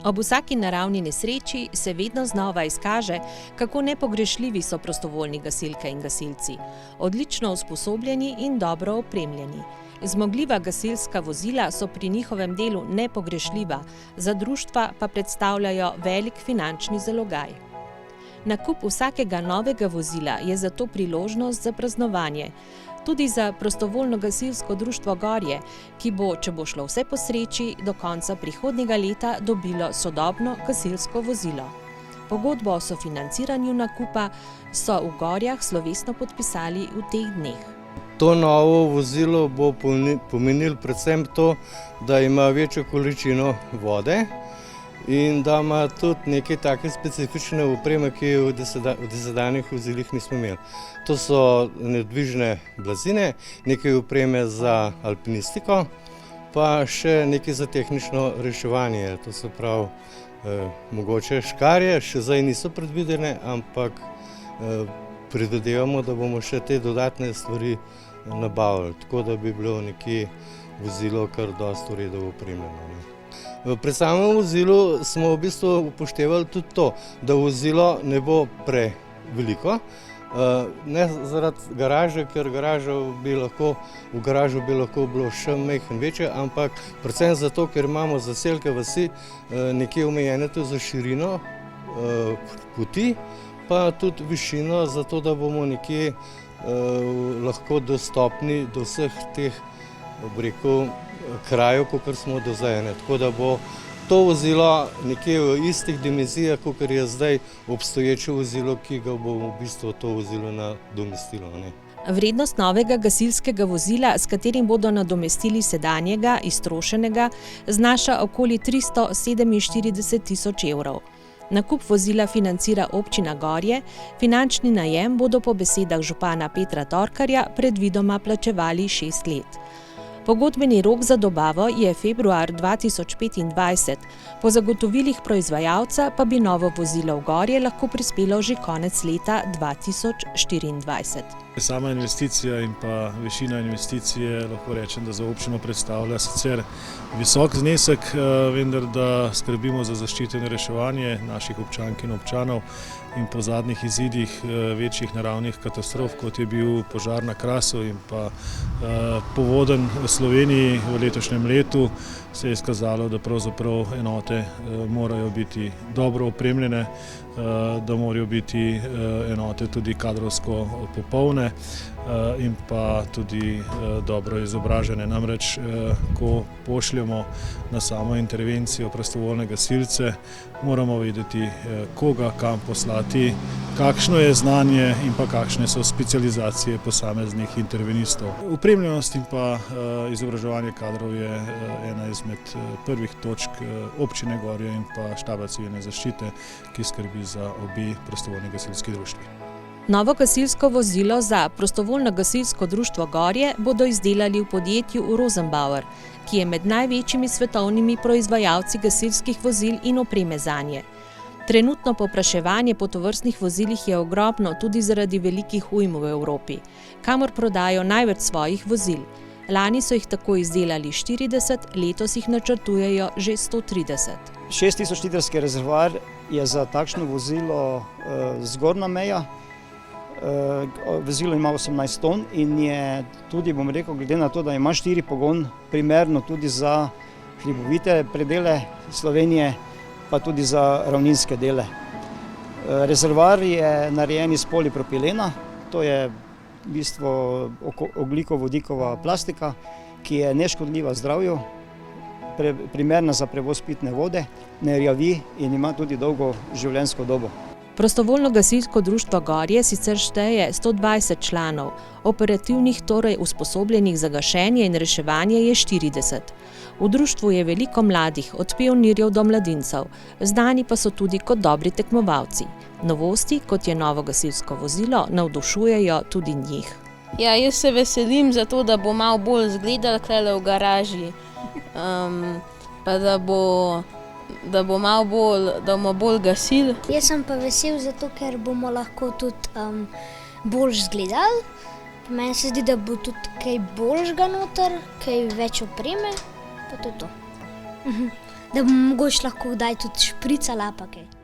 Ob vsaki naravni nesreči se vedno znova izkaže, kako nepogrešljivi so prostovoljni gasilke in gasilci. Odlično usposobljeni in dobro opremljeni. Zmogljiva gasilska vozila so pri njihovem delu nepogrešljiva, za društva pa predstavljajo velik finančni zalogaj. Nakup vsakega novega vozila je zato priložnost za praznovanje. Tudi za prostovoljno gasilsko društvo Gorje, ki bo, če bo šlo vse po sreči, do konca prihodnjega leta dobilo sodobno gasilsko vozilo. Pogodbo o sofinanciranju nakupa so v Gorjah slovesno podpisali v teh dneh. To novo vozilo bo pomenilo predvsem to, da ima večjo količino vode in da ima tudi neke take specifične opreme, ki v dosedanjih vozilih nismo imeli. To so nedvižne blazine, nekaj opreme za alpinistiko, pa še nekaj za tehnično reševanje. To se pravi, mogoče škarje še zdaj niso predvidene, ampak predvidevamo, da bomo še te dodatne stvari nabavili, tako da bi bilo nekje vozilo kar dosti v redu opremljeno. Pri samem vozilu smo v bistvu upoštevali tudi to, da vozilo ne bo preveliko, ne zaradi garaže, ker v garažo bi lahko bilo še majhen večje, ampak predvsem zato, ker imamo zaselke vasi nekje omejene tudi za širino poti, pa tudi višino, zato da bomo nekje lahko dostopni do vseh teh, krajev, kakor smo do zdaj. Tako da bo to vozilo nekje v istih dimenzijah, kakor je zdaj obstoječe vozilo, ki ga bo v bistvu to vozilo nadomestilo. Vrednost novega gasilskega vozila, s katerim bodo nadomestili sedanjega, iztrošenega, znaša okoli 347 tisoč evrov. Nakup vozila financira občina Gorje, finančni najem bodo po besedah župana Petra Torkarja predvidoma plačevali 6 let. Pogodbeni rok za dobavo je februar 2025, po zagotovilih proizvajalca pa bi novo vozilo v Gorje lahko prispelo že konec leta 2024. Sama investicija in pa višina investicije lahko rečem, da za občino predstavlja sicer visok znesek, vendar da skrbimo za zaščito in reševanje naših občank in občanov in po zadnjih izidih večjih naravnih katastrof, kot je bil požar na Krasu in pa povodenj v Sloveniji v letošnjem letu, se je izkazalo, da pravzaprav enote morajo biti dobro opremljene, da morajo biti enote tudi kadrovsko popolne in pa tudi dobro izobražene. Namreč, ko pošljemo na samo intervencijo prostovoljne gasilce, moramo vedeti, koga kam poslati, kakšno je znanje in pa kakšne so specializacije posameznih intervenistov. Opremljenost in pa izobraževanje kadrov je ena izmed prvih točk občine Gorje in pa štaba civilne zaščite, ki skrbi za obe prostovoljni gasilski društvi. Novo gasilsko vozilo za prostovoljno gasilsko društvo Gorje bodo izdelali v podjetju Rosenbauer, ki je med največjimi svetovnimi proizvajalci gasilskih vozil in opreme zanje. Trenutno povpraševanje po tovrstnih vozilih je ogromno tudi zaradi velikih ujm v Evropi, kamor prodajo največ svojih vozil. Lani so jih tako izdelali 40, letos jih načrtujejo že 130. 6000 litrski rezervoar je za takšno vozilo zgornja meja. Vozilo ima 18 ton in je tudi, bom rekel, glede na to, da ima 4 pogon, primerno tudi za hribovite predele Slovenije, pa tudi za ravninske dele. Rezervoar je narejen iz polipropilena, to je v bistvu ogljikovodikova plastika, ki je neškodljiva zdravju, primerna za prevoz pitne vode, ne rjavi in ima tudi dolgo življenjsko dobo. Prostovoljno gasilsko društvo Gorje sicer šteje 120 članov, operativnih, torej usposobljenih za gašenje in reševanje je 40. V društvu je veliko mladih, od pionirjev do mladincev, znani pa so tudi kot dobri tekmovalci. Novosti, kot je novo gasilsko vozilo, navdušujejo tudi njih. Ja, jaz se veselim zato, da bo malo bolj izgledal tukaj v garaži, pa da bomo bolj gasili. Jaz sem pa vesel zato, ker bomo lahko tudi bolj izgledali. Meni se zdi, da bo tudi kaj boljšega noter, kaj več opreme, pa to je to. da bomo mogoče lahko kdaj tudi špricali, pa kaj.